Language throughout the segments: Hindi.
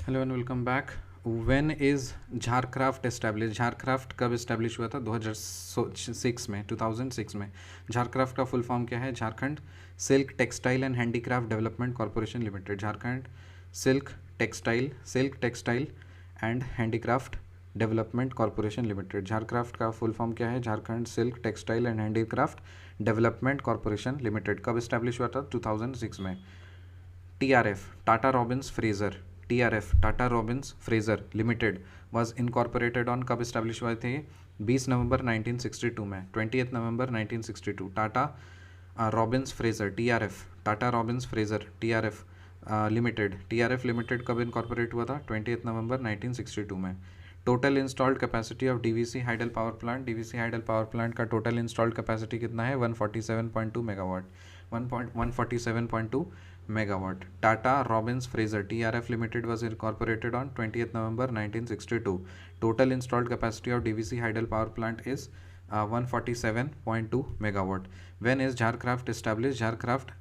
Hello and welcome back. When is Jharcraft establish? Jharcraft कब इस्टेब्लिश हुआ था? 2006 में, 2006 में। झारक्राफ्ट का फुल फॉर्म क्या है? Jharkhand silk textile and handicraft development corporation limited. Jharkhand silk textile and handicraft development corporation limited. Jharcraft का फुल फॉर्म क्या है? Jharkhand silk textile and handicraft development corporation limited. कब इस्टेब्लिश हुआ था? 2006 में। TRF Tata Robins Fraser TRF Tata Robins Fraser limited was incorporated on, कब इस्टेब्लिश हुए थे? 20 नवंबर 1962 में, 20 नवंबर 1962। Tata Robins Fraser TRF Tata Robins Fraser TRF limited कब इनकॉर्पोरेट हुआ था? 20 नवंबर 1962 में। Total installed capacity of DVC hydel power plant. DVC hydel power plant का टोटल इंस्टॉल्ड कैपेसिटी कितना है? 147.2 megawatt. 147.2 megawatt. Tata Robbins Fraser TRF Limited was incorporated on 20th November 1962. Total installed capacity of DVC Hydel power plant is 147.2 megawatt. When is Jharcraft established? Jharcraft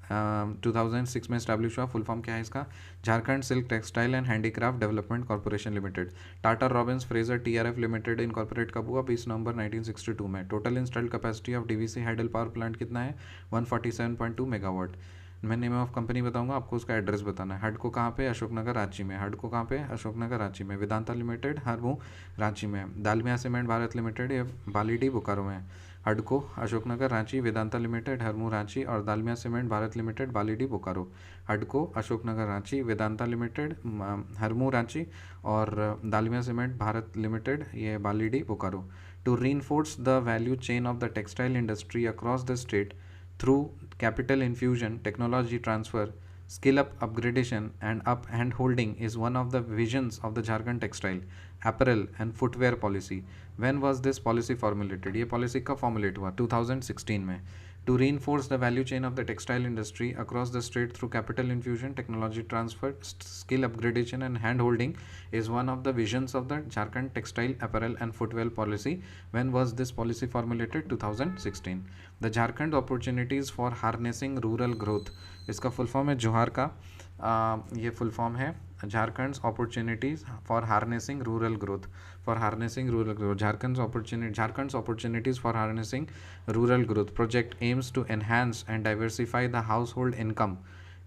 2006 में establish हुआ। फुल फॉर्म क्या है इसका? Jharkhand silk textile and handicraft development corporation limited. Tata Robins Fraser TRF limited incorporate कब हुआ? 20 नवंबर 1962 में। Total installed capacity of DVC hydel power plant कितना है? 147.2 मेगावाट। मैं नेम ऑफ कंपनी बताऊंगा, आपको उसका एड्रेस बताना है। हडको कहाँ पे? अशोकनगर रांची में। हडको कहाँ पे? अशोकनगर रांची में। वेदांता लिमिटेड हरमू रांची में। दालमिया सीमेंट भारत लिमिटेड ये बालीडी बोकारो में। हडको अशोकनगर रांची, वेदांता लिमिटेड हरमू रांची और दालमिया सीमेंट भारत लिमिटेड बालीडी बोकारो। हडको अशोकनगर रांची, वेदांता लिमिटेड हरमू रांची और दालमिया सीमेंट भारत लिमिटेड ये Balidih Bokaro. To reinforce the value chain of the textile industry across the state through capital infusion, technology transfer, skill up upgradation and hand holding is one of the visions of the Jharkhand textile, apparel and footwear policy. When was this policy formulated? ये policy कब formulate हुआ? 2016 में। To reinforce the value chain of the textile industry across the state through capital infusion, technology transfer, skill upgradation and hand holding is one of the visions of the Jharkhand textile, apparel and footwear policy. When was this policy formulated? 2016. The Jharkhand opportunities for harnessing rural growth, इसका फुल फॉर्म है जोहार का। ये फुल फॉर्म है Jharkhand opportunities for harnessing rural growth. Jharkhand opportunities for harnessing rural growth project aims to enhance and diversify the household income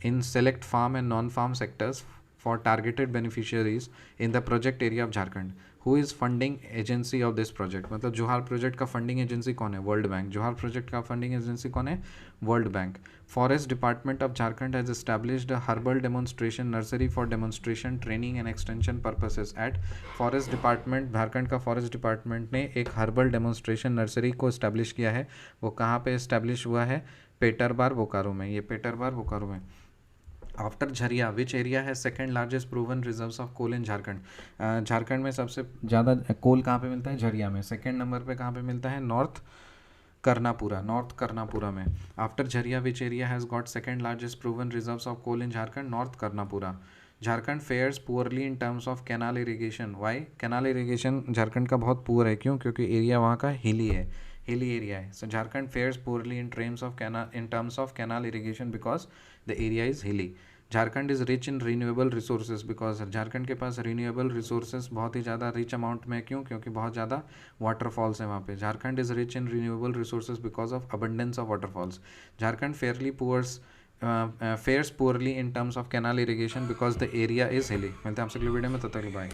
in select farm and non-farm sectors for targeted beneficiaries in the project area of Jharkhand. Who is funding agency of this project? मतलब जोहार प्रोजेक्ट का फंडिंग एजेंसी कौन है? World Bank. जोहार प्रोजेक्ट का फंडिंग एजेंसी कौन है? World Bank. Forest department of Jharkhand has established a herbal demonstration nursery for demonstration training and extension purposes at forest department. Jharkhand का फॉरेस्ट डिपार्टमेंट ने एक हर्बल डेमोन्स्ट्रेशन नर्सरी को इस्टेब्लिश किया है। वो कहाँ पे इस्टेब्लिश हुआ है? पेटरबार बोकारो में। ये पेटरबार बोकारो में। आफ्टर झरिया विच एरिया है second largest proven reserves of coal in Jharkhand? Jharkhand में सबसे ज़्यादा कोल कहाँ पे मिलता है? झरिया में। सेकेंड नंबर पे कहाँ पे मिलता है? नॉर्थ कर्नापुरा में। After Jharia which area has got second largest proven reserves of coal in Jharkhand? North Karanpura. Jharkhand fares poorly in terms of canal irrigation. Why? Canal irrigation Jharkhand का बहुत पुअर है। क्यों? क्योंकि एरिया वहाँ का हिली एरिया है। So Jharkhand fares poorly in terms of canal irrigation because the area is hilly. Jharkhand is rich in renewable resources because Jharkhand के पास रीन्यूएबल रिसोर्सेज बहुत ही ज़्यादा रिच अमाउंट में। क्यों? क्योंकि बहुत ज़्यादा वाटरफॉल्स हैं वहाँ पे। Jharkhand is rich in renewable resources because of abundance of waterfalls. Jharkhand fares poorly in terms of canal irrigation because the area is hilly. मिलते हैं आपसे अगली वीडियो में, तब तक बाय।